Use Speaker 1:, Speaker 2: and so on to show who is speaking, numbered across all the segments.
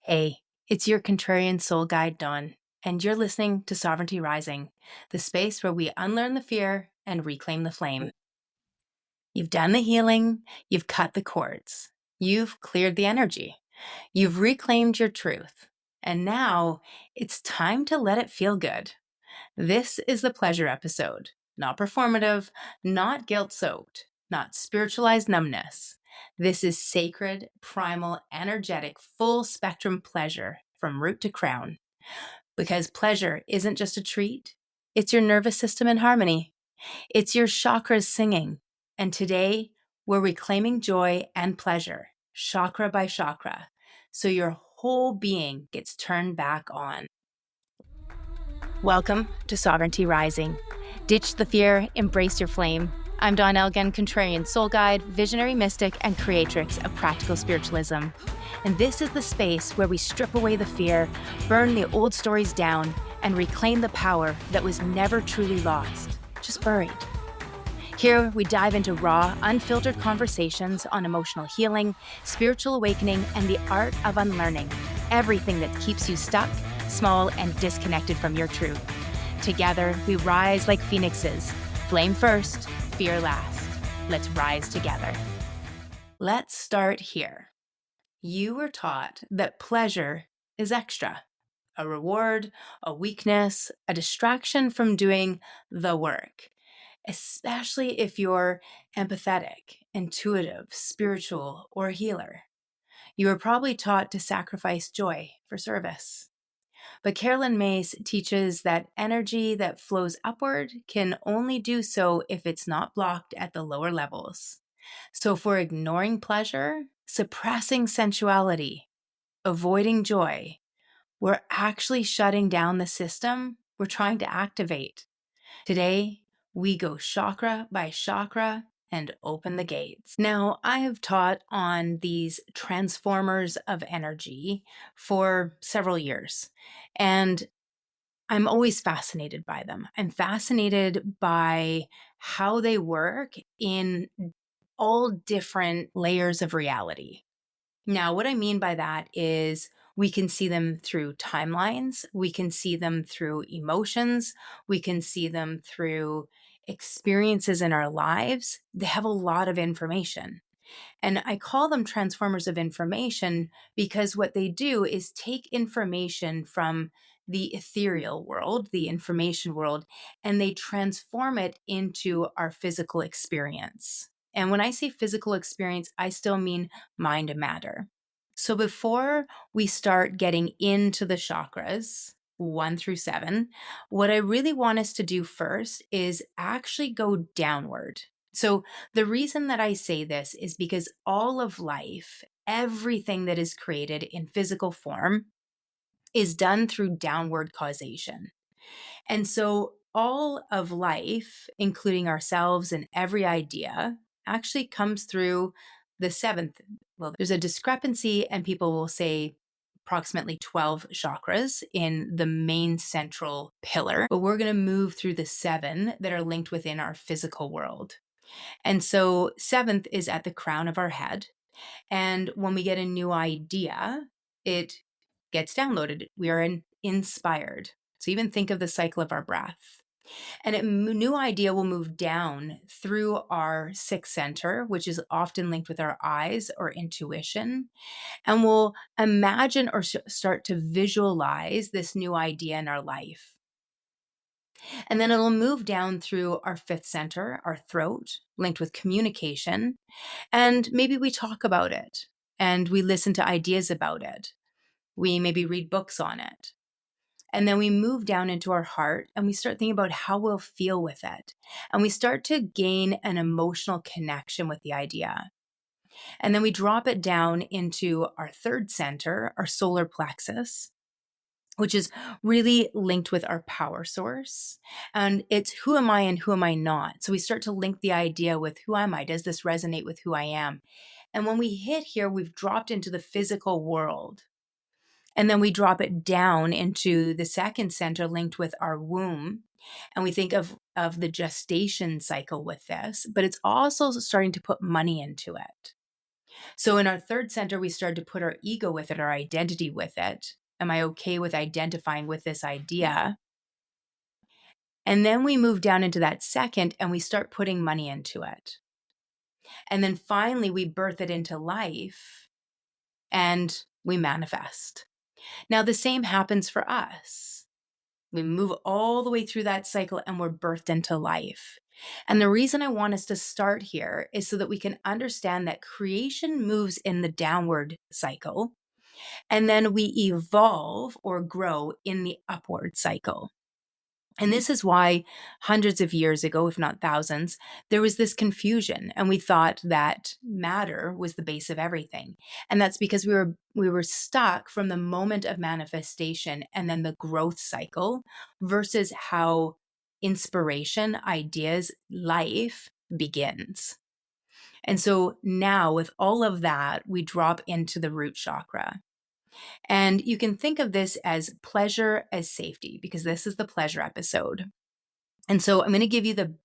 Speaker 1: Hey, it's your contrarian soul guide, Dawn, and you're listening to Sovereignty Rising, the space where we unlearn the fear and reclaim the flame. You've done the healing, you've cut the cords, you've cleared the energy, you've reclaimed your truth, and now it's time to let it feel good. This is the pleasure episode, not performative, not guilt-soaked, not spiritualized numbness. This is sacred, primal, energetic, full spectrum pleasure from root to crown. Because pleasure isn't just a treat, it's your nervous system in harmony. It's your chakras singing. And today, we're reclaiming joy and pleasure, chakra by chakra, so your whole being gets turned back on. Welcome to Sovereignty Rising. Ditch the fear, embrace your flame. I'm Dawn Elgin, contrarian soul guide, visionary mystic, and creatrix of practical spiritualism. And this is the space where we strip away the fear, burn the old stories down, and reclaim the power that was never truly lost, just buried. Here, we dive into raw, unfiltered conversations on emotional healing, spiritual awakening, and the art of unlearning everything that keeps you stuck, small, and disconnected from your truth. Together, we rise like phoenixes. Flame first, fear last. Let's rise together. Let's start here. You were taught that pleasure is extra, a reward, a weakness, a distraction from doing the work, especially if you're empathetic, intuitive, spiritual, or a healer. You were probably taught to sacrifice joy for service. But Carolyn Mace teaches that energy that flows upward can only do so if it's not blocked at the lower levels. So if we're ignoring pleasure, suppressing sensuality, avoiding joy, we're actually shutting down the system we're trying to activate. Today, we go chakra by chakra and open the gates. Now, I have taught on these transformers of energy for several years, and I'm always fascinated by them. I'm fascinated by how they work in all different layers of reality. Now, what I mean by that is we can see them through timelines, we can see them through emotions, we can see them through experiences in our lives. They have a lot of information. And I call them transformers of information because what they do is take information from the ethereal world, the information world, and they transform it into our physical experience. And when I say physical experience, I still mean mind and matter. So before we start getting into the chakras, 1 through 7, what I really want us to do first is actually go downward. So the reason that I say this is because all of life, everything that is created in physical form, is done through downward causation. And so all of life, including ourselves and every idea, actually comes through the 7th. Well, there's a discrepancy, and people will say approximately 12 chakras in the main central pillar, but we're going to move through the 7 that are linked within our physical world. And so 7th is at the crown of our head. And when we get a new idea, it gets downloaded. We are inspired. So even think of the cycle of our breath. And a new idea will move down through our 6th center, which is often linked with our eyes or intuition. And we'll imagine or start to visualize this new idea in our life. And then it'll move down through our 5th center, our throat, linked with communication. And maybe we talk about it and we listen to ideas about it. We maybe read books on it. And then we move down into our heart and we start thinking about how we'll feel with it. And we start to gain an emotional connection with the idea. And then we drop it down into our 3rd center, our solar plexus, which is really linked with our power source. And it's who am I and who am I not? So we start to link the idea with who am I? Does this resonate with who I am? And when we hit here, we've dropped into the physical world. And then we drop it down into the 2nd center linked with our womb. And we think of the gestation cycle with this, but it's also starting to put money into it. So in our third center, we started to put our ego with it, our identity with it. Am I okay with identifying with this idea? And then we move down into that second and we start putting money into it. And then finally, we birth it into life and we manifest. Now, the same happens for us. We move all the way through that cycle and we're birthed into life. And the reason I want us to start here is so that we can understand that creation moves in the downward cycle, and then we evolve or grow in the upward cycle. And this is why hundreds of years ago, if not thousands, there was this confusion and we thought that matter was the base of everything. And that's because we were stuck from the moment of manifestation and then the growth cycle versus how inspiration, ideas, life begins. And so now with all of that, we drop into the root chakra. And you can think of this as pleasure as safety, because this is the pleasure episode. And so I'm going to give you the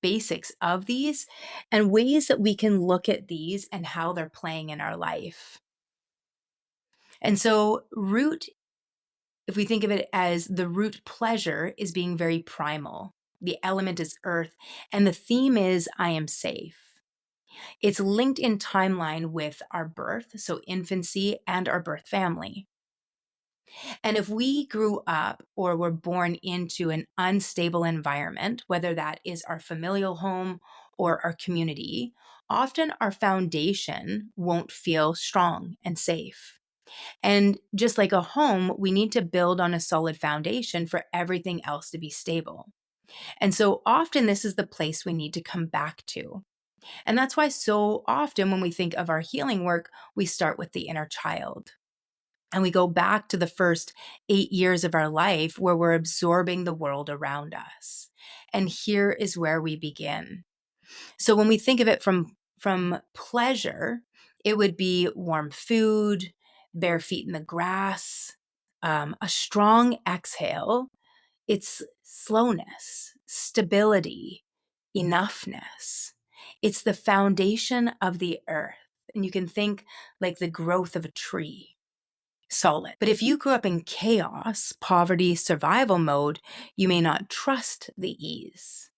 Speaker 1: basics of these and ways that we can look at these and how they're playing in our life. And so root, if we think of it as the root pleasure, is being very primal. The element is earth, and the theme is I am safe. It's linked in timeline with our birth, so infancy and our birth family. And if we grew up or were born into an unstable environment, whether that is our familial home or our community, often our foundation won't feel strong and safe. And just like a home, we need to build on a solid foundation for everything else to be stable. And so often this is the place we need to come back to. And that's why so often when we think of our healing work, we start with the inner child. And we go back to the first 8 years of our life where we're absorbing the world around us. And here is where we begin. So when we think of it from pleasure, it would be warm food, bare feet in the grass, a strong exhale. It's slowness, stability, enoughness. It's the foundation of the earth. And you can think like the growth of a tree. Solid. But if you grew up in chaos, poverty, survival mode, you may not trust the ease.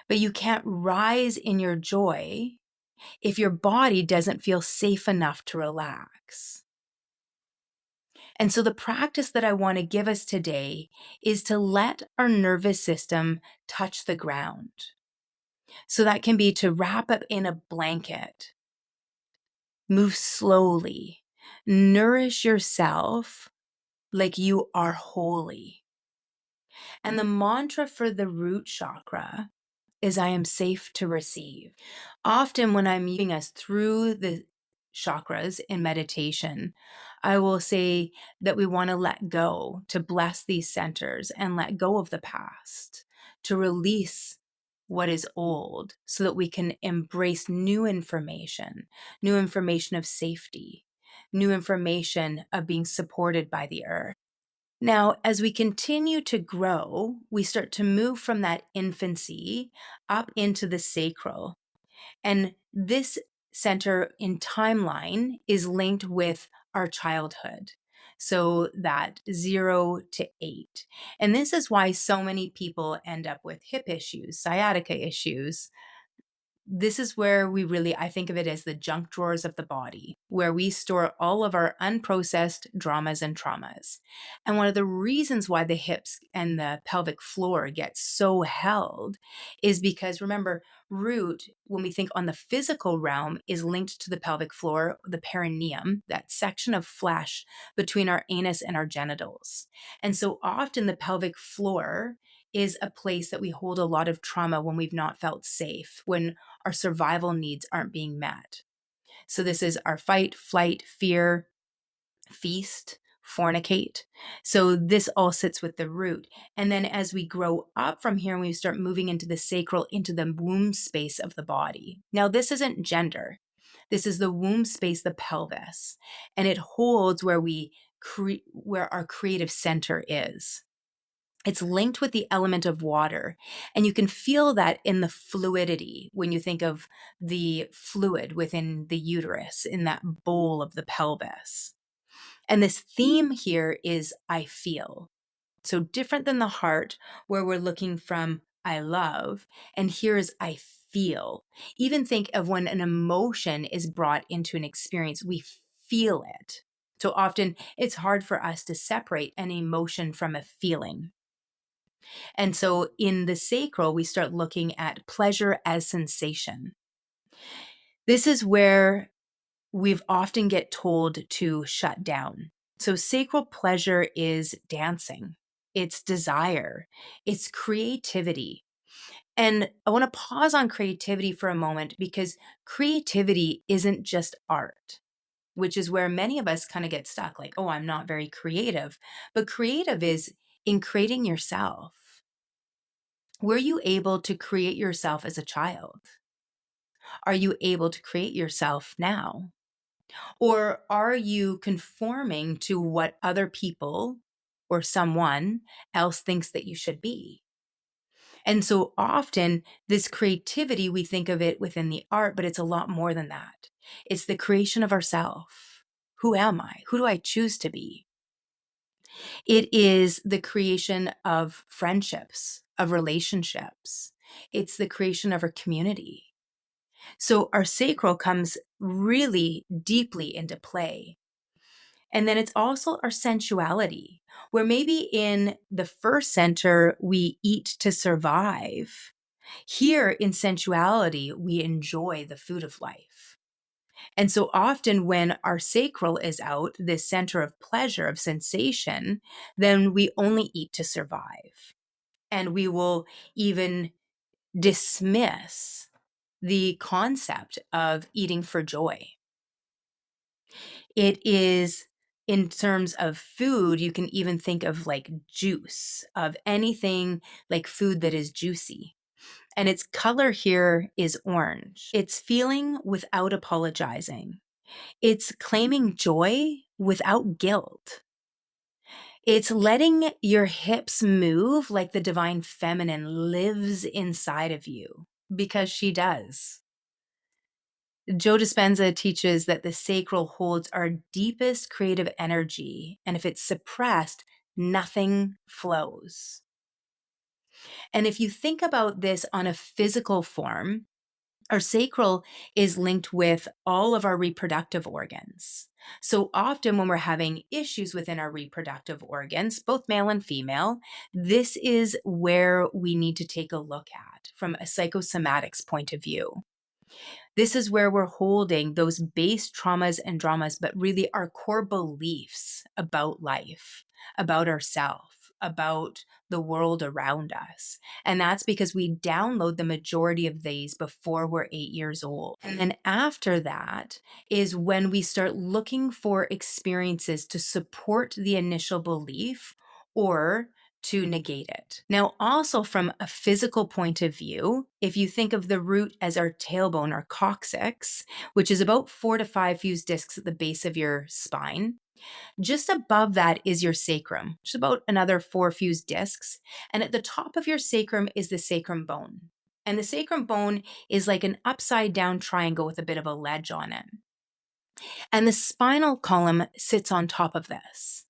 Speaker 1: But you can't rise in your joy if your body doesn't feel safe enough to relax. And so the practice that I want to give us today is to let our nervous system touch the ground. So that can be to wrap up in a blanket, move slowly, nourish yourself like you are holy. And the mantra for the root chakra is I am safe to receive. Often when I'm moving us through the chakras in meditation, I will say that we want to let go, to bless these centers and let go of the past, to release what is old so that we can embrace new information of safety, new information of being supported by the earth. Now, as we continue to grow, we start to move from that infancy up into the sacral. And this center in timeline is linked with our childhood. So that 0 to 8. And this is why so many people end up with hip issues, sciatica issues. This is where we really, I think of it as the junk drawers of the body, where we store all of our unprocessed dramas and traumas. And one of the reasons why the hips and the pelvic floor get so held is because, remember, root, when we think on the physical realm, is linked to the pelvic floor, the perineum, that section of flesh between our anus and our genitals. And so often the pelvic floor is a place that we hold a lot of trauma when we've not felt safe, when our survival needs aren't being met. So this is our fight, flight, fear, feast, fornicate. So this all sits with the root. And then as we grow up from here, we start moving into the sacral, into the womb space of the body. Now, this isn't gender. This is the womb space, the pelvis, and it holds where where our creative center is. It's linked with the element of water. And you can feel that in the fluidity when you think of the fluid within the uterus, in that bowl of the pelvis. And this theme here is I feel. So different than the heart, where we're looking from I love, and here is I feel. Even think of when an emotion is brought into an experience, we feel it. So often it's hard for us to separate an emotion from a feeling. And so in the sacral, we start looking at pleasure as sensation. This is where we've often get told to shut down. So sacral pleasure is dancing, it's desire, it's creativity. And I want to pause on creativity for a moment because creativity isn't just art, which is where many of us kind of get stuck like, oh, I'm not very creative. But creative is in creating yourself. Were you able to create yourself as a child? Are you able to create yourself now? Or are you conforming to what other people or someone else thinks that you should be? And so often, this creativity, we think of it within the art, but it's a lot more than that. It's the creation of ourself. Who am I? Who do I choose to be? It is the creation of friendships, of relationships. It's the creation of our community. So our sacral comes really deeply into play. And then it's also our sensuality, where maybe in the first center, we eat to survive. Here in sensuality, we enjoy the food of life. And so often when our sacral is out, this center of pleasure, of sensation, then we only eat to survive. And we will even dismiss the concept of eating for joy. It is in terms of food, you can even think of like juice, of anything like food that is juicy. And its color here is orange. It's feeling without apologizing. It's claiming joy without guilt. It's letting your hips move like the divine feminine lives inside of you, because she does. Joe Dispenza teaches that the sacral holds our deepest creative energy, and if it's suppressed, nothing flows. And if you think about this on a physical form, our sacral is linked with all of our reproductive organs. So often when we're having issues within our reproductive organs, both male and female, this is where we need to take a look at from a psychosomatics point of view. This is where we're holding those base traumas and dramas, but really our core beliefs about life, about ourselves, about the world around us. And that's because we download the majority of these before we're 8 years old. And then after that is when we start looking for experiences to support the initial belief or to negate it. Now, also from a physical point of view, if you think of the root as our tailbone or coccyx, which is about 4 to 5 fused discs at the base of your spine, just above that is your sacrum, which is about another 4 fused discs. And at the top of your sacrum is the sacrum bone. And the sacrum bone is like an upside down triangle with a bit of a ledge on it. And the spinal column sits on top of this.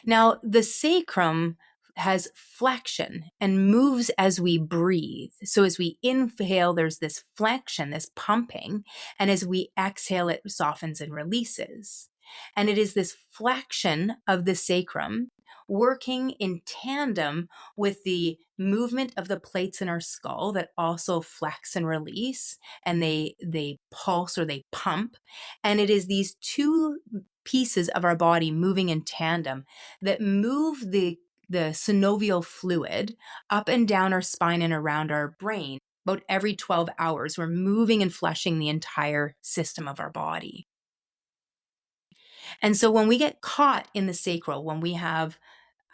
Speaker 1: Now, the sacrum has flexion and moves as we breathe. So as we inhale, there's this flexion, this pumping. And as we exhale, it softens and releases. And it is this flexion of the sacrum working in tandem with the movement of the plates in our skull that also flex and release, and they pulse or they pump. And it is these two pieces of our body moving in tandem that move the synovial fluid up and down our spine and around our brain. About every 12 hours, we're moving and flushing the entire system of our body. And so when we get caught in the sacral, when we have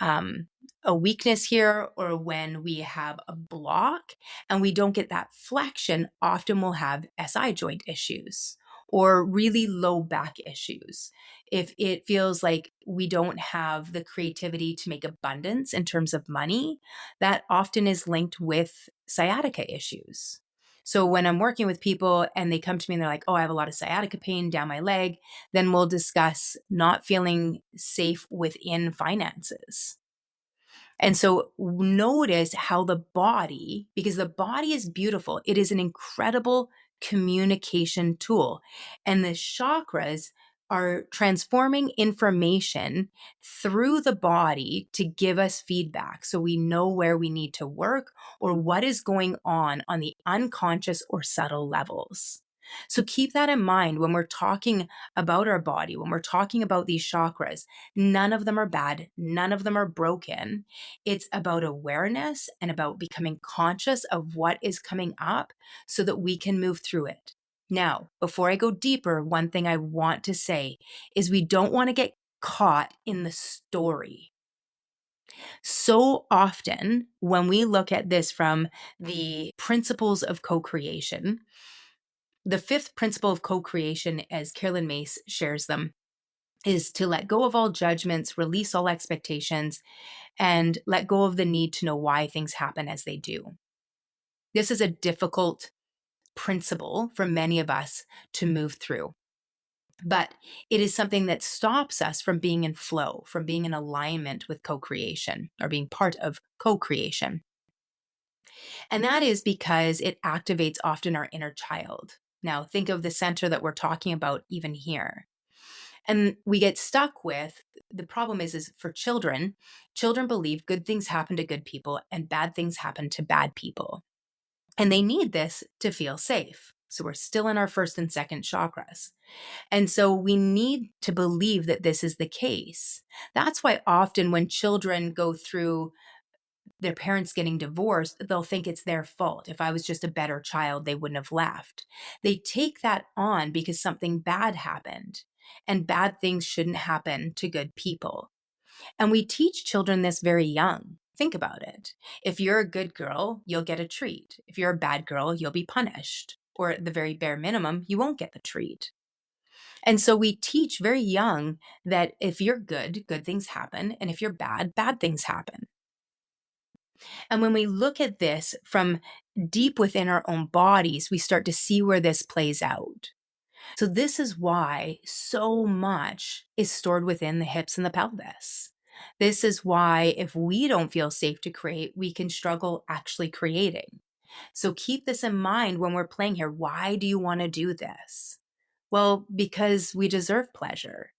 Speaker 1: a weakness here, or when we have a block and we don't get that flexion, often we'll have SI joint issues, or really low back issues. If it feels like we don't have the creativity to make abundance in terms of money, that often is linked with sciatica issues. So when I'm working with people and they come to me and they're like, oh, I have a lot of sciatica pain down my leg, then we'll discuss not feeling safe within finances. And so notice how the body, because the body is beautiful, it is an incredible communication tool. And the chakras are transforming information through the body to give us feedback so we know where we need to work or what is going on the unconscious or subtle levels. So keep that in mind when we're talking about our body, when we're talking about these chakras. None of them are bad, none of them are broken. It's about awareness and about becoming conscious of what is coming up so that we can move through it. Now, before I go deeper, one thing I want to say is we don't want to get caught in the story. So often, when we look at this from the principles of co creation, the fifth principle of co creation, as Carolyn Mace shares them, is to let go of all judgments, release all expectations, and let go of the need to know why things happen as they do. This is a difficult principle for many of us to move through, but it is something that stops us from being in flow, from being in alignment with co-creation or being part of co-creation. And that is because it activates often our inner child. Now, think of the center that we're talking about even here. And we get stuck with the problem is for children believe good things happen to good people and bad things happen to bad people. And they need this to feel safe. So we're still in our first and second chakras. And so we need to believe that this is the case. That's why often when children go through their parents getting divorced, they'll think it's their fault. If I was just a better child, they wouldn't have left. They take that on because something bad happened, and bad things shouldn't happen to good people. And we teach children this very young. Think about it. If you're a good girl, you'll get a treat. If you're a bad girl, you'll be punished. Or at the very bare minimum, you won't get the treat. And so we teach very young that if you're good, good things happen. And if you're bad, bad things happen. And when we look at this from deep within our own bodies, we start to see where this plays out. So this is why so much is stored within the hips and the pelvis. This is why if we don't feel safe to create, we can struggle actually creating. So keep this in mind when we're playing here. Why do you want to do this? Well, because we deserve pleasure.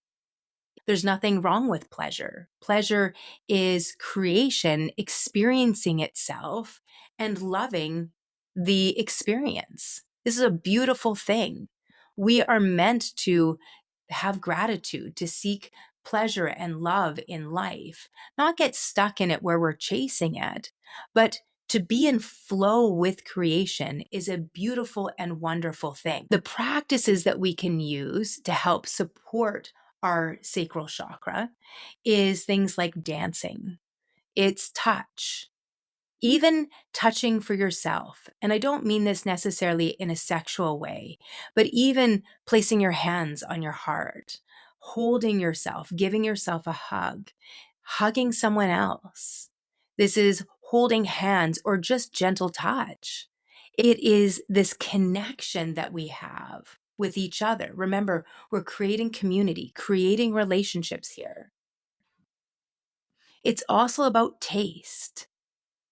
Speaker 1: There's nothing wrong with pleasure. Pleasure is creation experiencing itself and loving the experience. This is a beautiful thing. We are meant to have gratitude, to seek pleasure and love in life, not get stuck in it where we're chasing it, but to be in flow with creation is a beautiful and wonderful thing. The practices that we can use to help support our sacral chakra is things like dancing, it's touch, even touching for yourself. And I don't mean this necessarily in a sexual way, but even placing your hands on your heart, holding yourself, giving yourself a hug, hugging someone else. This is holding hands or just gentle touch. It is this connection that we have with each other. Remember, we're creating community, creating relationships here. It's also about taste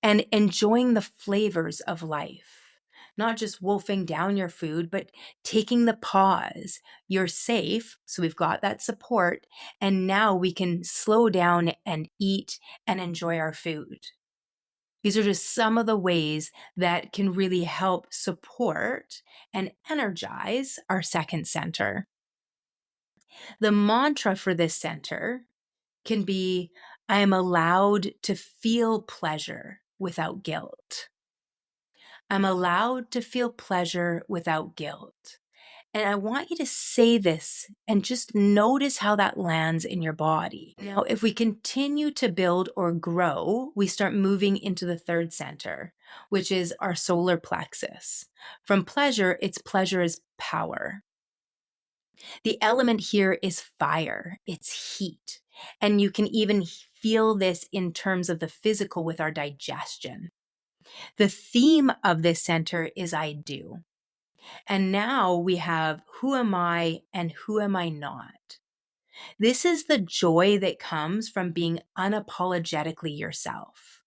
Speaker 1: and enjoying the flavors of life, not just wolfing down your food, but taking the pause. You're safe, so we've got that support, and now we can slow down and eat and enjoy our food. These are just some of the ways that can really help support and energize our second center. The mantra for this center can be, I am allowed to feel pleasure without guilt. I'm allowed to feel pleasure without guilt. And I want you to say this and just notice how that lands in your body. Now, if we continue to build or grow, we start moving into the third center, which is our solar plexus. From pleasure, its pleasure is power. The element here is fire, it's heat. And you can even feel this in terms of the physical with our digestion. The theme of this center is I do. And now we have who am I and who am I not? This is the joy that comes from being unapologetically yourself.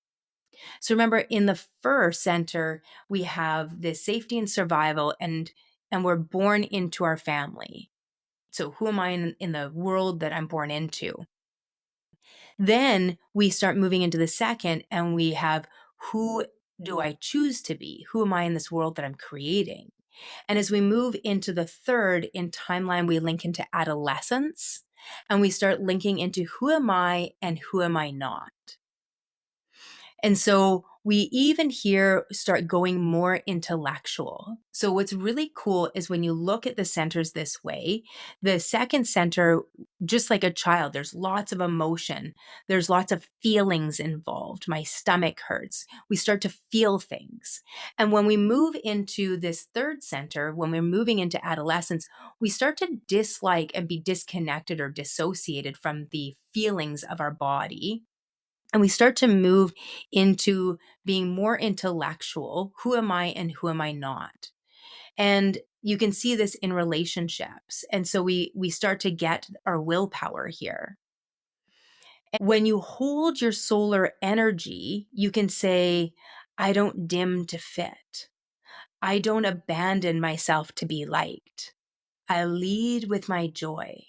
Speaker 1: So remember, in the first center, we have this safety and survival, and we're born into our family. So who am I in the world that I'm born into? Then we start moving into the second, and we have who do I choose to be? Who am I in this world that I'm creating? And as we move into the third in timeline, we link into adolescence, and we start linking into who am I and who am I not? And so we even here start going more intellectual. So what's really cool is when you look at the centers this way, the second center, just like a child, there's lots of emotion. There's lots of feelings involved. My stomach hurts. We start to feel things. And when we move into this third center, when we're moving into adolescence, we start to dislike and be disconnected or dissociated from the feelings of our body. And we start to move into being more intellectual. Who am I and who am I not? And you can see this in relationships. And so we start to get our willpower here. And when you hold your solar energy, you can say, I don't dim to fit. I don't abandon myself to be liked. I lead with my joy.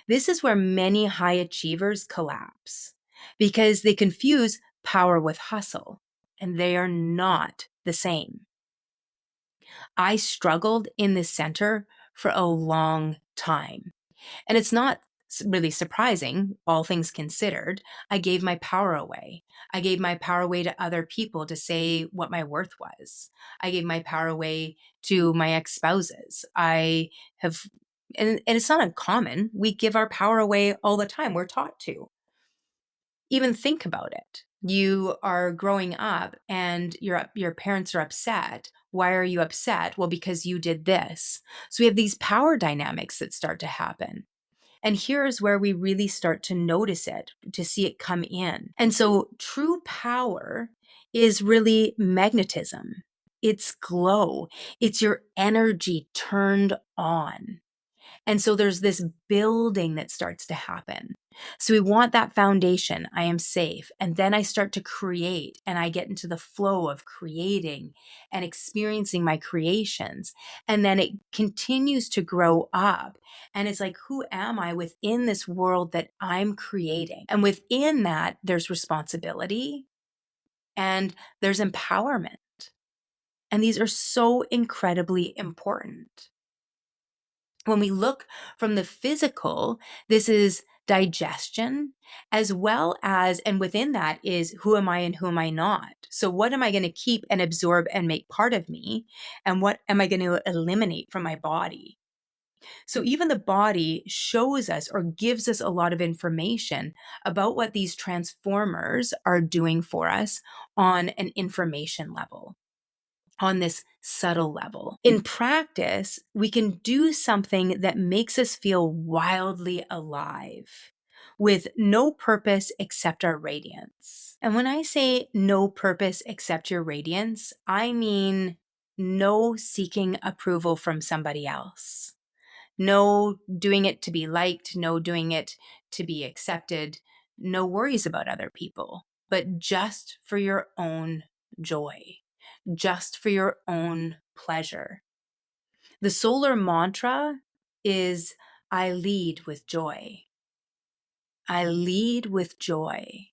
Speaker 1: This is where many high achievers collapse because they confuse power with hustle, and they are not the same. I struggled in this center for a long time, and it's not really surprising, all things considered. I gave my power away. I gave my power away to other people to say what my worth was. I gave my power away to my ex-spouses. I have, and it's not uncommon. We give our power away all the time. We're taught to. Even think about it. You are growing up and your parents are upset. Why are you upset? Well, because you did this. So we have these power dynamics that start to happen. And here's where we really start to notice it, to see it come in. And so true power is really magnetism. It's glow. It's your energy turned on. And so there's this building that starts to happen. So we want that foundation. I am safe. And then I start to create, and I get into the flow of creating and experiencing my creations. And then it continues to grow up. And it's like, who am I within this world that I'm creating? And within that, there's responsibility and there's empowerment. And these are so incredibly important. When we look from the physical, this is digestion, as well as, and within that is who am I and who am I not? So what am I going to keep and absorb and make part of me? And what am I going to eliminate from my body? So even the body shows us or gives us a lot of information about what these transformers are doing for us on an information level, on this subtle level. In practice, we can do something that makes us feel wildly alive with no purpose except our radiance. And when I say no purpose except your radiance, I mean no seeking approval from somebody else. No doing it to be liked, no doing it to be accepted, no worries about other people, but just for your own joy, just for your own pleasure. The solar mantra is I lead with joy. I lead with joy.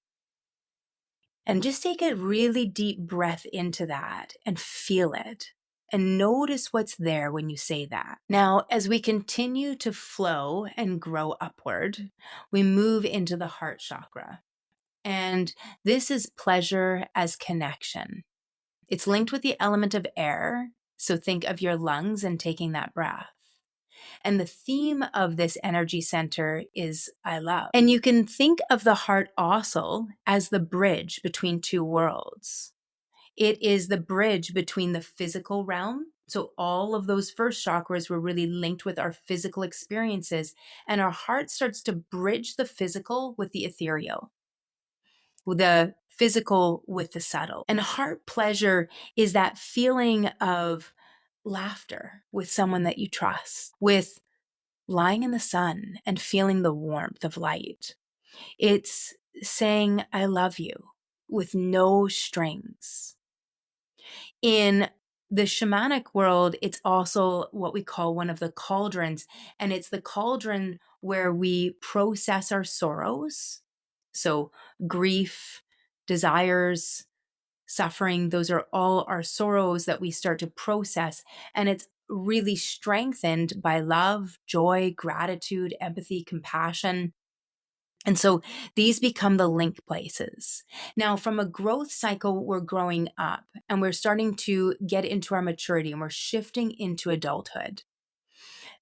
Speaker 1: And just take a really deep breath into that and feel it. And notice what's there when you say that. Now, as we continue to flow and grow upward, we move into the heart chakra. And this is pleasure as connection. It's linked with the element of air. So think of your lungs and taking that breath. And the theme of this energy center is I love. And you can think of the heart also as the bridge between two worlds. It is the bridge between the physical realm So all of those first chakras were really linked with our physical experiences, and our heart starts to bridge the physical with the ethereal, the physical with the subtle. And heart pleasure is that feeling of laughter with someone that you trust, with lying in the sun and feeling the warmth of light. It's saying, I love you with no strings. In the shamanic world, it's also what we call one of the cauldrons. And it's the cauldron where we process our sorrows. So, grief, desires, suffering, those are all our sorrows that we start to process. And it's really strengthened by love, joy, gratitude, empathy, compassion. And so these become the link places. Now, from a growth cycle, we're growing up and we're starting to get into our maturity and we're shifting into adulthood.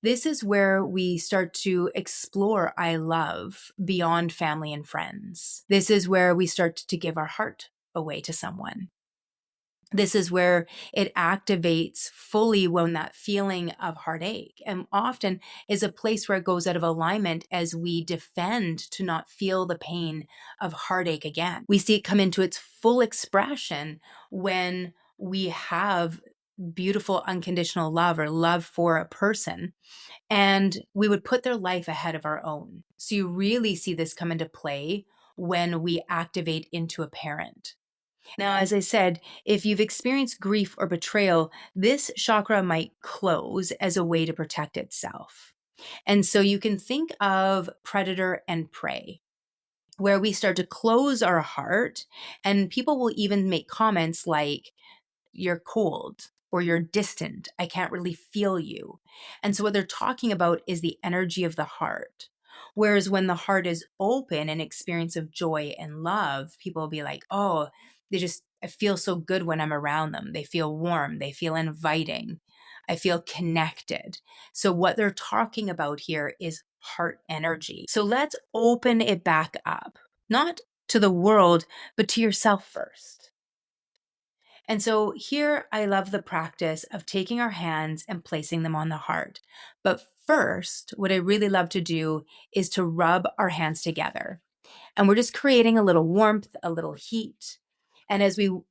Speaker 1: This is where we start to explore I love beyond family and friends. This is where we start to give our heart away to someone. This is where it activates fully when that feeling of heartache, and often is a place where it goes out of alignment as we defend to not feel the pain of heartache again. We see it come into its full expression when we have beautiful unconditional love or love for a person, and we would put their life ahead of our own. So you really see this come into play when we activate into a parent. Now, as I said, if you've experienced grief or betrayal, this chakra might close as a way to protect itself. And so you can think of predator and prey, where we start to close our heart, and people will even make comments like, you're cold or you're distant. I can't really feel you. And so what they're talking about is the energy of the heart. Whereas when the heart is open and experience of joy and love, people will be like, oh, I feel so good when I'm around them. They feel warm. They feel inviting. I feel connected. So what they're talking about here is heart energy. So let's open it back up, not to the world, but to yourself first. And so here I love the practice of taking our hands and placing them on the heart. But first, what I really love to do is to rub our hands together. And we're just creating a little warmth, a little heat. And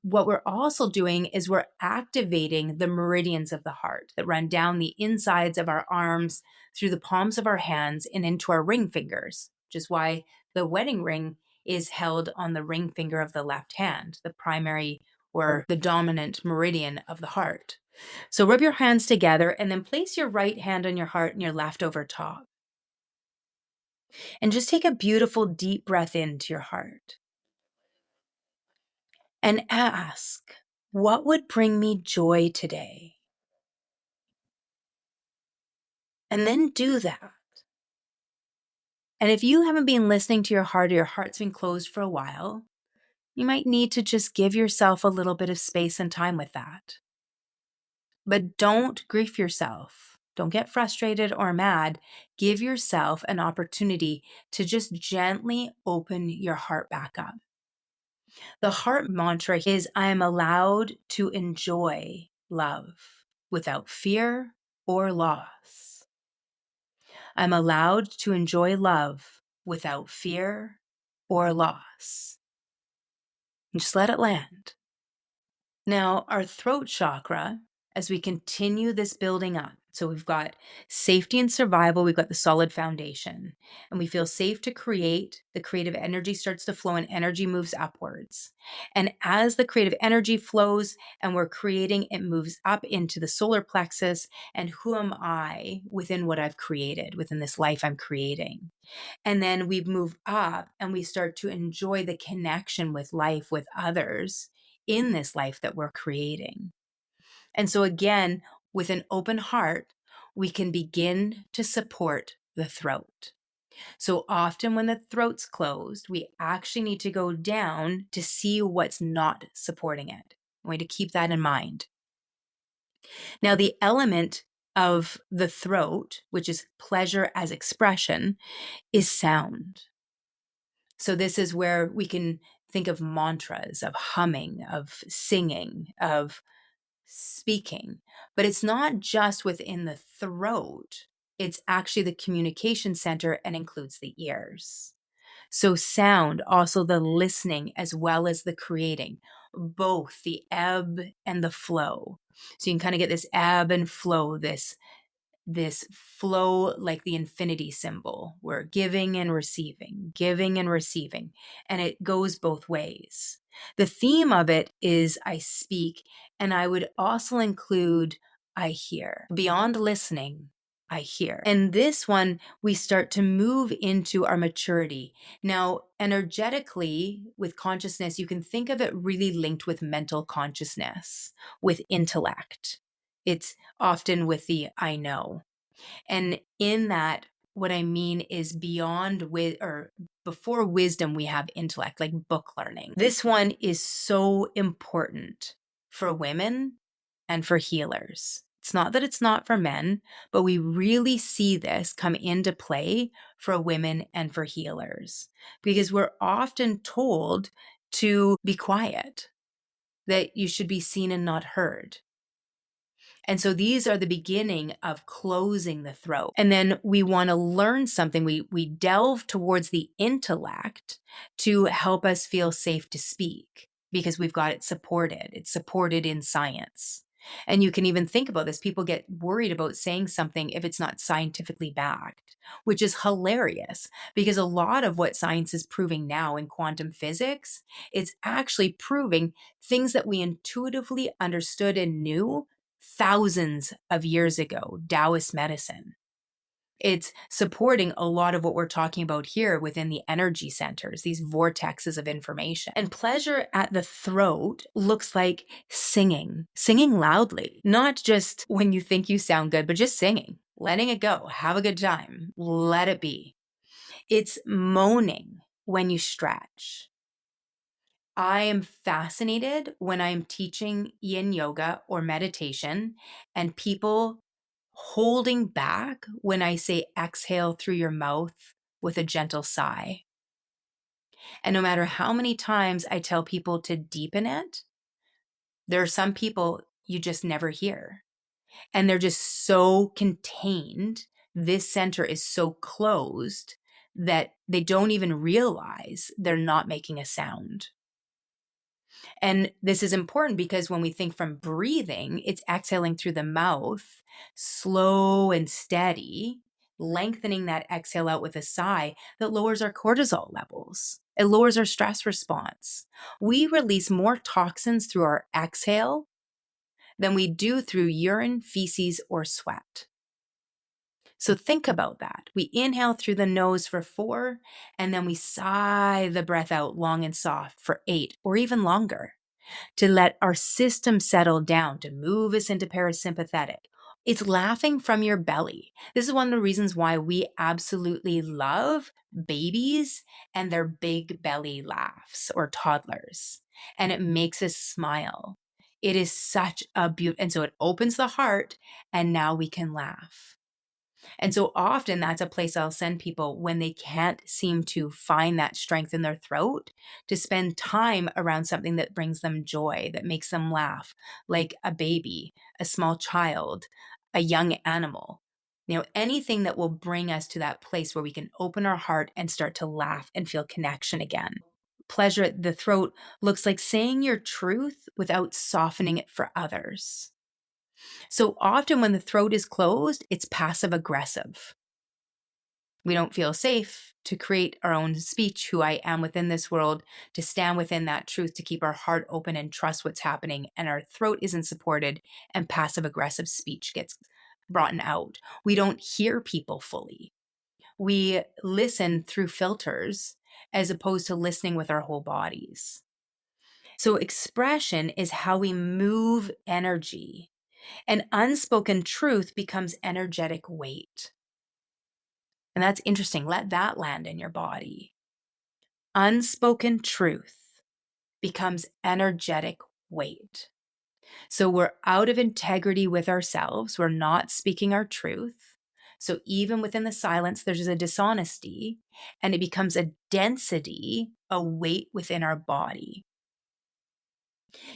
Speaker 1: what we're also doing is we're activating the meridians of the heart that run down the insides of our arms, through the palms of our hands, and into our ring fingers, which is why the wedding ring is held on the ring finger of the left hand, the primary or the dominant meridian of the heart. So rub your hands together and then place your right hand on your heart and your left over top. And just take a beautiful deep breath into your heart. And ask, what would bring me joy today? And then do that. And if you haven't been listening to your heart, or your heart's been closed for a while, you might need to just give yourself a little bit of space and time with that. But don't grief yourself. Don't get frustrated or mad. Give yourself an opportunity to just gently open your heart back up. The heart mantra is, I am allowed to enjoy love without fear or loss. I'm allowed to enjoy love without fear or loss. And just let it land. Now, our throat chakra, as we continue this building up, so we've got safety and survival, we've got the solid foundation, and we feel safe to create. The creative energy starts to flow and energy moves upwards. And as the creative energy flows and we're creating, it moves up into the solar plexus. And who am I within what I've created, within this life I'm creating? And then we move up and we start to enjoy the connection with life, with others in this life that we're creating. And so again, with an open heart, we can begin to support the throat. So often when the throat's closed, we actually need to go down to see what's not supporting it. I'm going to keep that in mind. Now, the element of the throat, which is pleasure as expression, is sound. So this is where we can think of mantras, of humming, of singing, of speaking, but it's not just within the throat. It's actually the communication center and includes the ears. So sound, also the listening as well as the creating, both the ebb and the flow. So you can kind of get this ebb and flow, this flow like the infinity symbol. We're giving and receiving, and it goes both ways. The theme of it is I speak, and I would also include I hear. Beyond listening, I hear. And this one, we start to move into our maturity. Now, energetically, with consciousness, you can think of it really linked with mental consciousness, with intellect. It's often with the I know. And in that, what I mean is beyond or before wisdom, we have intellect, like book learning. This one is so important for women and for healers. It's not that it's not for men, but we really see this come into play for women and for healers because we're often told to be quiet, that you should be seen and not heard. And so these are the beginning of closing the throat. And then we want to learn something. We delve towards the intellect to help us feel safe to speak because we've got it supported. It's supported in science. And you can even think about this. People get worried about saying something if it's not scientifically backed, which is hilarious because a lot of what science is proving now in quantum physics, it's actually proving things that we intuitively understood and knew thousands of years ago, Taoist medicine. It's supporting a lot of what we're talking about here within the energy centers, these vortexes of information. And pleasure at the throat looks like singing loudly, not just when you think you sound good, but just singing, letting it go, have a good time, let it be. It's moaning when you stretch. I am fascinated when I'm teaching yin yoga or meditation and people holding back when I say exhale through your mouth with a gentle sigh. And no matter how many times I tell people to deepen it, there are some people you just never hear. And they're just so contained. This center is so closed that they don't even realize they're not making a sound. And this is important because when we think from breathing, it's exhaling through the mouth, slow and steady, lengthening that exhale out with a sigh that lowers our cortisol levels. It lowers our stress response. We release more toxins through our exhale than we do through urine, feces, or sweat. So think about that. We inhale through the nose for 4, and then we sigh the breath out long and soft for 8 or even longer, to let our system settle down, to move us into parasympathetic. It's laughing from your belly. This is one of the reasons why we absolutely love babies and their big belly laughs or toddlers. And it makes us smile. It is such a beauty. And so it opens the heart, and now we can laugh. And so often that's a place I'll send people when they can't seem to find that strength in their throat, to spend time around something that brings them joy, that makes them laugh, like a baby, a small child, a young animal. Anything that will bring us to that place where we can open our heart and start to laugh and feel connection again. Pleasure at the throat looks like saying your truth without softening it for others. So often when the throat is closed, it's passive aggressive. We don't feel safe to create our own speech, who I am within this world, to stand within that truth, to keep our heart open and trust what's happening. And our throat isn't supported, and passive aggressive speech gets brought out. We don't hear people fully. We listen through filters as opposed to listening with our whole bodies. So expression is how we move energy. And unspoken truth becomes energetic weight. And that's interesting. Let that land in your body. Unspoken truth becomes energetic weight. So we're out of integrity with ourselves. We're not speaking our truth. So even within the silence, there's a dishonesty, and it becomes a density, a weight within our body.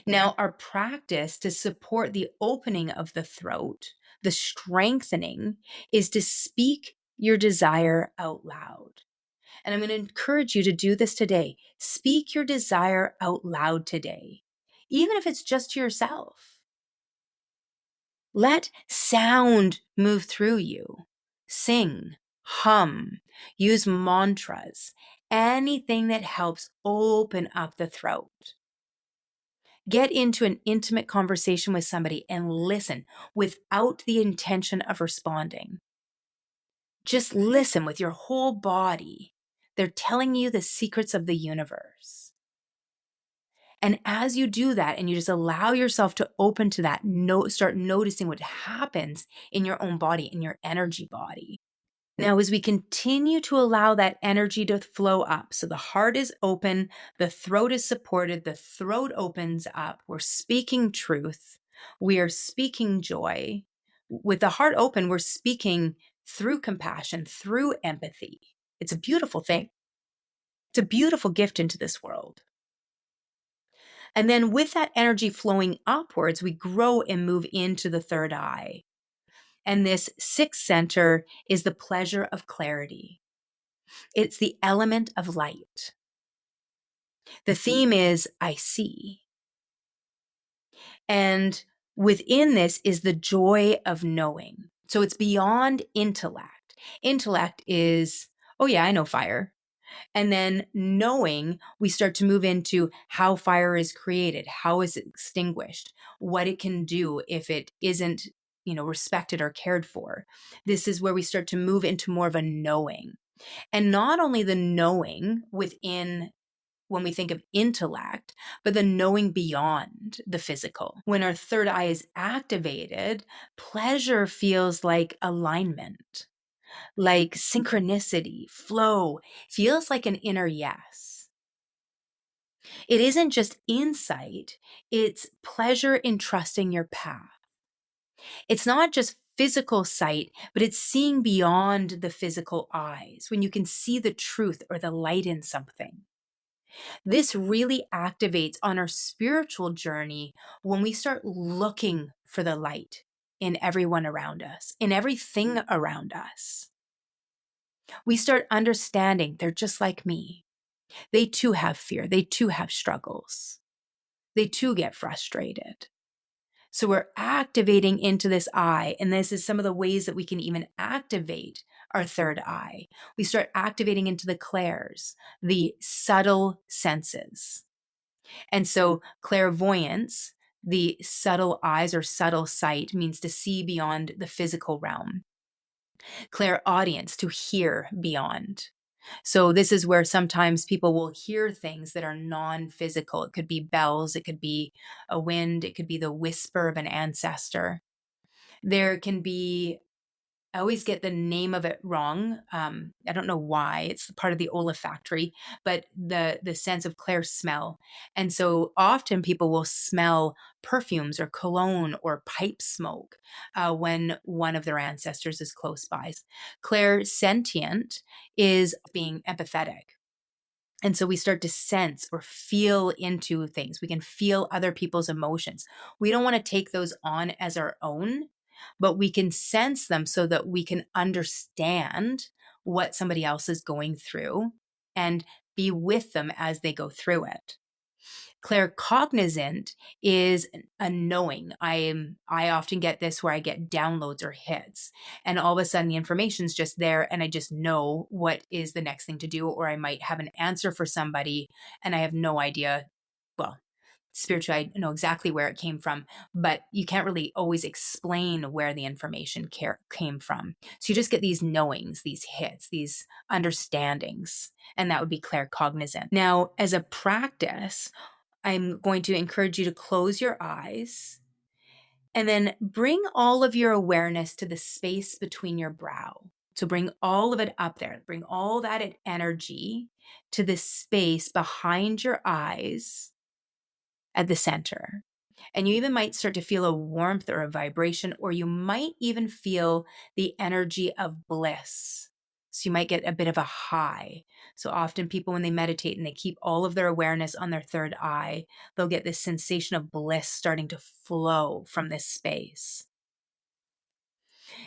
Speaker 1: Now, our practice to support the opening of the throat, the strengthening, is to speak your desire out loud. And I'm going to encourage you to do this today. Speak your desire out loud today, even if it's just to yourself. Let sound move through you. Sing, hum, use mantras, anything that helps open up the throat. Get into an intimate conversation with somebody and listen without the intention of responding. Just listen with your whole body. They're telling you the secrets of the universe. And as you do that and you just allow yourself to open to that, start noticing what happens in your own body, in your energy body. Now, as we continue to allow that energy to flow up, so the heart is open, the throat is supported, the throat opens up, we're speaking truth, we are speaking joy. With the heart open, we're speaking through compassion, through empathy. It's a beautiful thing. It's a beautiful gift into this world. And then with that energy flowing upwards, we grow and move into the third eye. And this sixth center is the pleasure of clarity. It's the element of light. The theme is I see. And within this is the joy of knowing. So it's beyond intellect. Intellect is, oh yeah, I know fire. And then knowing, we start to move into how fire is created, how is it extinguished, what it can do if it isn't, respected or cared for. This is where we start to move into more of a knowing. And not only the knowing within when we think of intellect, but the knowing beyond the physical. When our third eye is activated, pleasure feels like alignment, like synchronicity, flow, feels like an inner yes. It isn't just insight, it's pleasure in trusting your path. It's not just physical sight, but it's seeing beyond the physical eyes, when you can see the truth or the light in something. This really activates on our spiritual journey when we start looking for the light in everyone around us, in everything around us. We start understanding they're just like me. They too have fear. They too have struggles. They too get frustrated. So we're activating into this eye. And this is some of the ways that we can even activate our third eye. We start activating into the clairs, the subtle senses. And so clairvoyance, the subtle eyes or subtle sight, means to see beyond the physical realm. Clairaudience, to hear beyond. So this is where sometimes people will hear things that are non-physical. It could be bells, it could be a wind, it could be the whisper of an ancestor. There can be, I always get the name of it wrong. I don't know why. It's part of the olfactory, but the sense of clair smell. And so often people will smell perfumes or cologne or pipe smoke when one of their ancestors is close by. Clair sentient is being empathetic. And so we start to sense or feel into things. We can feel other people's emotions. We don't want to take those on as our own, but we can sense them so that we can understand what somebody else is going through and be with them as they go through it. Claircognizant is a knowing. I often get this where I get downloads or hits, and all of a sudden the information's just there and I just know what is the next thing to do, or I might have an answer for somebody and I have no idea. Well, spiritually, I know exactly where it came from, but you can't really always explain where the information came from. So you just get these knowings, these hits, these understandings, and that would be claircognizant. Now, as a practice, I'm going to encourage you to close your eyes and then bring all of your awareness to the space between your brow. So bring all of it up there. Bring all that energy to the space behind your eyes at the center. And you even might start to feel a warmth or a vibration, or you might even feel the energy of bliss So you might get a bit of a high. So often people, when they meditate and they keep all of their awareness on their third eye, they'll get this sensation of bliss starting to flow from this space.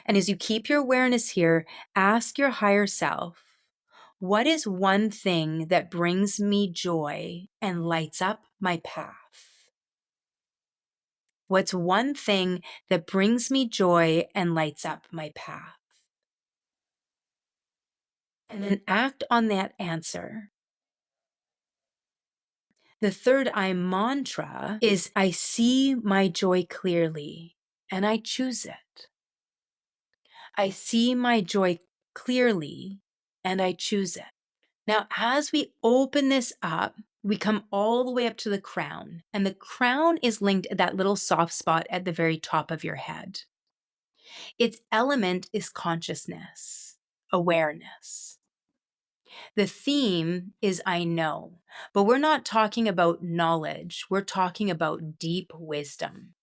Speaker 1: And as you keep your awareness here, ask your higher self, what is one thing that brings me joy and lights up my path? What's one thing that brings me joy and lights up my path? And then act on that answer. The third eye mantra is, I see my joy clearly and I choose it. I see my joy clearly and I choose it. Now, as we open this up, we come all the way up to the crown, and the crown is linked at that little soft spot at the very top of your head. Its element is consciousness, awareness. The theme is I know, but we're not talking about knowledge. We're talking about deep wisdom.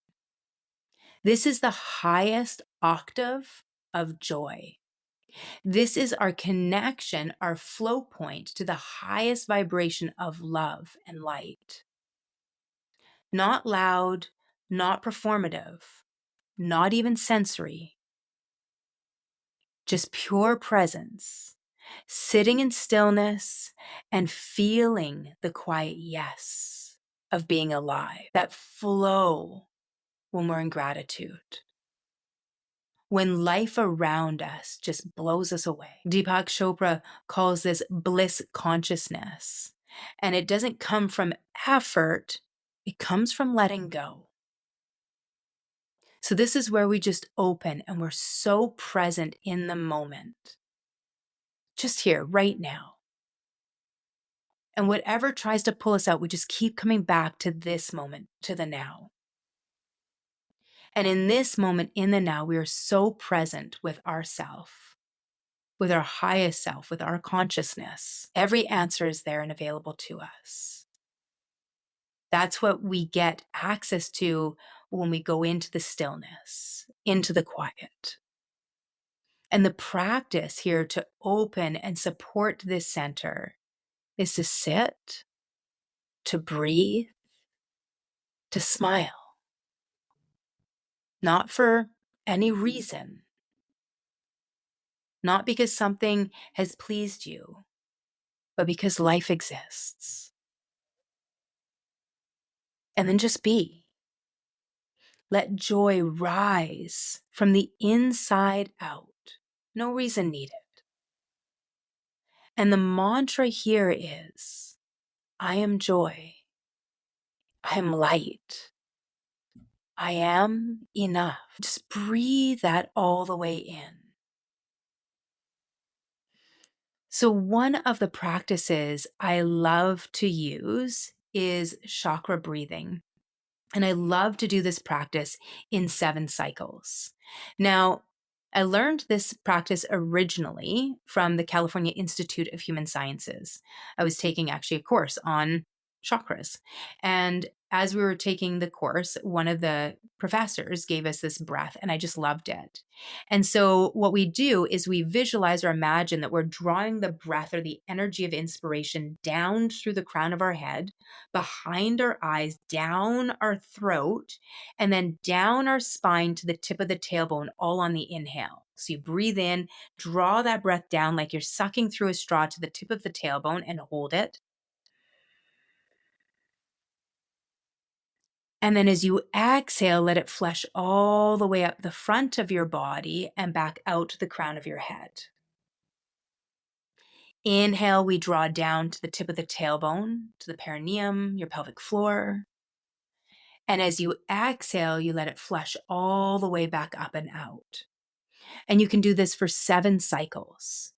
Speaker 1: This is the highest octave of joy. This is our connection, our flow point to the highest vibration of love and light. Not loud, not performative, not even sensory, just pure presence, sitting in stillness and feeling the quiet yes of being alive, that flow when we're in gratitude. When life around us just blows us away. Deepak Chopra calls this bliss consciousness. And it doesn't come from effort, it comes from letting go. So this is where we just open and we're so present in the moment. Just here, right now. And whatever tries to pull us out, we just keep coming back to this moment, to the now. And in this moment, in the now, we are so present with ourself, with our highest self, with our consciousness. Every answer is there and available to us. That's what we get access to when we go into the stillness, into the quiet. And the practice here to open and support this center is to sit, to breathe, to smile. Not for any reason, not because something has pleased you, but because life exists. And then just be. Let joy rise from the inside out. No reason needed. And the mantra here is, I am joy. I am light. I am enough. Just breathe that all the way in. So one of the practices I love to use is chakra breathing. And I love to do this practice in 7 cycles. Now, I learned this practice originally from the California Institute of Human Sciences. I was taking actually a course on chakras. And as we were taking the course, one of the professors gave us this breath, and I just loved it. And so, what we do is we visualize or imagine that we're drawing the breath or the energy of inspiration down through the crown of our head, behind our eyes, down our throat, and then down our spine to the tip of the tailbone, all on the inhale. So you breathe in, draw that breath down like you're sucking through a straw to the tip of the tailbone and hold it. And then as you exhale, let it flush all the way up the front of your body and back out to the crown of your head. Inhale, we draw down to the tip of the tailbone, to the perineum, your pelvic floor. And as you exhale, you let it flush all the way back up and out. And you can do this for 7 cycles.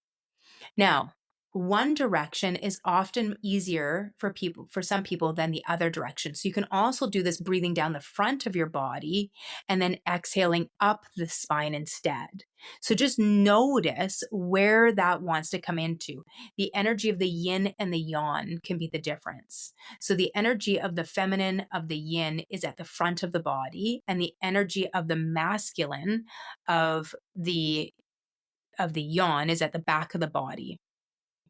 Speaker 1: Now, one direction is often easier for some people than the other direction. So you can also do this breathing down the front of your body and then exhaling up the spine instead. So just notice where that wants to come into. The energy of the yin and the yang can be the difference. So the energy of the feminine, of the yin, is at the front of the body, and the energy of the masculine, of the the yawn is at the back of the body.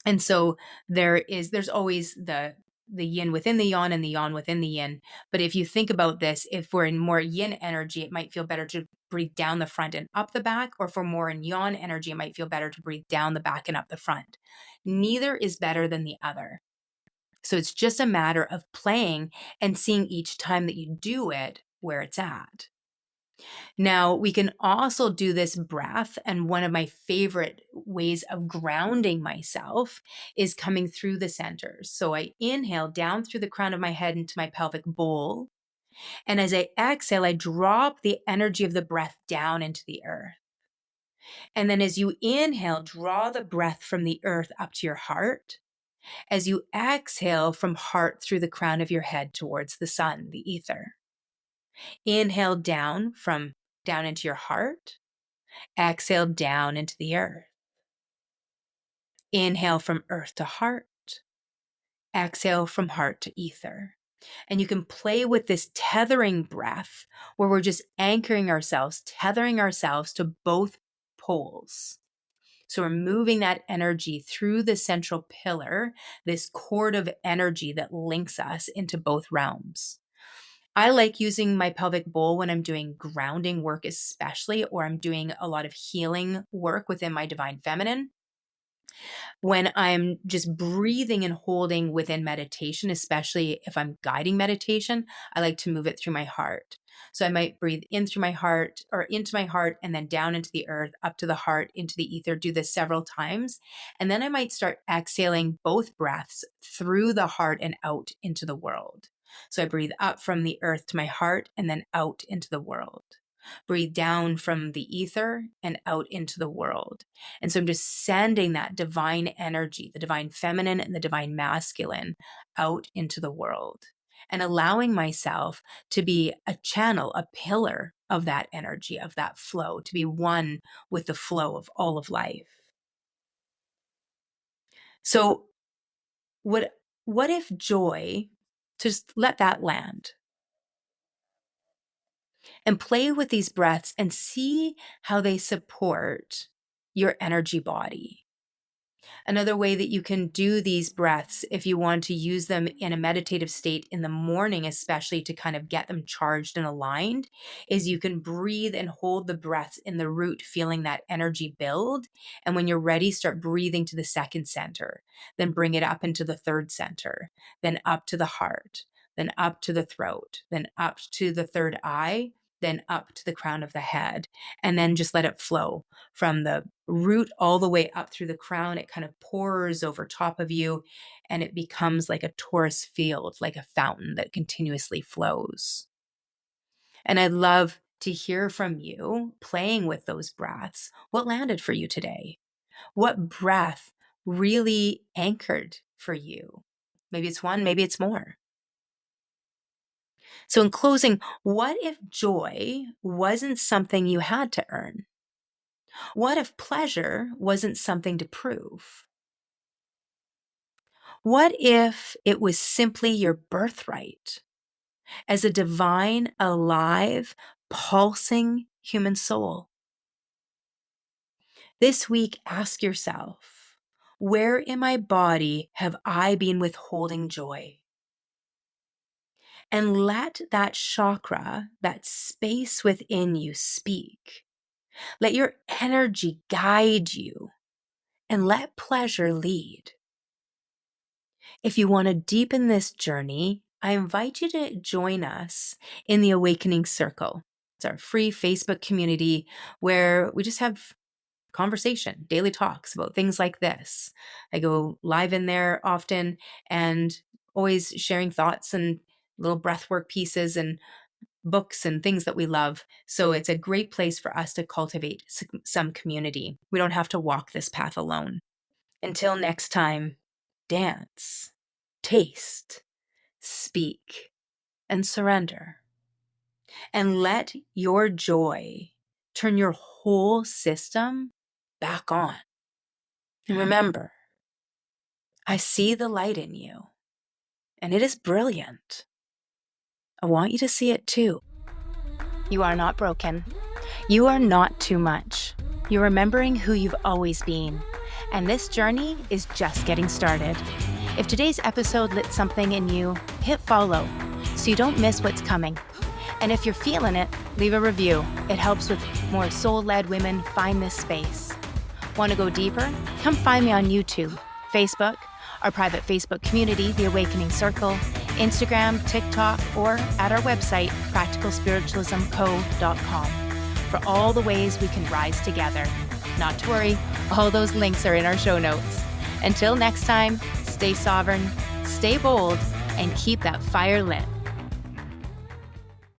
Speaker 1: And so there's always the yin within the yawn and the yawn within the yin. But if you think about this, if we're in more yin energy, it might feel better to breathe down the front and up the back. Or if we're more in yawn energy, it might feel better to breathe down the back and up the front. Neither is better than the other. So it's just a matter of playing and seeing each time that you do it where it's at. Now, we can also do this breath, and one of my favorite ways of grounding myself is coming through the centers. So I inhale down through the crown of my head into my pelvic bowl, and as I exhale, I drop the energy of the breath down into the earth. And then as you inhale, draw the breath from the earth up to your heart. As you exhale, from heart through the crown of your head towards the sun, the ether. Inhale down into your heart. Exhale down into the earth. Inhale from earth to heart. Exhale from heart to ether. And you can play with this tethering breath where we're just anchoring ourselves, tethering ourselves to both poles. So we're moving that energy through the central pillar, this cord of energy that links us into both realms. I like using my pelvic bowl when I'm doing grounding work, especially, or I'm doing a lot of healing work within my divine feminine. When I'm just breathing and holding within meditation, especially if I'm guiding meditation, I like to move it through my heart. So I might breathe in through my heart or into my heart and then down into the earth, up to the heart, into the ether, do this several times. And then I might start exhaling both breaths through the heart and out into the world. So I breathe up from the earth to my heart and then out into the world. Breathe down from the ether and out into the world. And so I'm just sending that divine energy, the divine feminine and the divine masculine, out into the world and allowing myself to be a channel, a pillar of that energy, of that flow, to be one with the flow of all of life. So what if joy, just let that land and play with these breaths and see how they support your energy body. Another way that you can do these breaths, if you want to use them in a meditative state in the morning, especially to kind of get them charged and aligned, is you can breathe and hold the breaths in the root, feeling that energy build. And when you're ready, start breathing to the second center, then bring it up into the third center, then up to the heart, then up to the throat, then up to the third eye, then up to the crown of the head, and then just let it flow from the root all the way up through the crown. It kind of pours over top of you and it becomes like a torus field, like a fountain that continuously flows. And I'd love to hear from you playing with those breaths. What landed for you today? What breath really anchored for you? Maybe it's one, maybe it's more. So in closing, what if joy wasn't something you had to earn? What if pleasure wasn't something to prove? What if it was simply your birthright as a divine, alive, pulsing human soul? This week, ask yourself, where in my body have I been withholding joy? And let that chakra, that space within you, speak. Let your energy guide you and let pleasure lead. If you want to deepen this journey, I invite you to join us in the Awakening Circle. It's our free Facebook community where we just have conversation, daily talks about things like this. I go live in there often and always sharing thoughts and little breathwork pieces and books and things that we love. So it's a great place for us to cultivate some community. We don't have to walk this path alone. Until next time, dance, taste, speak, and surrender. And let your joy turn your whole system back on. And remember, I see the light in you, and it is brilliant. I want you to see it too. You are not broken. You are not too much. You're remembering who you've always been. And this journey is just getting started. If today's episode lit something in you, hit follow so you don't miss what's coming. And if you're feeling it, leave a review. It helps with more soul-led women find this space. Want to go deeper? Come find me on YouTube, Facebook, our private Facebook community, The Awakening Circle, Instagram, TikTok, or at our website, practicalspiritualismco.com, for all the ways we can rise together. Not to worry, all those links are in our show notes. Until next time, stay sovereign, stay bold, and keep that fire lit.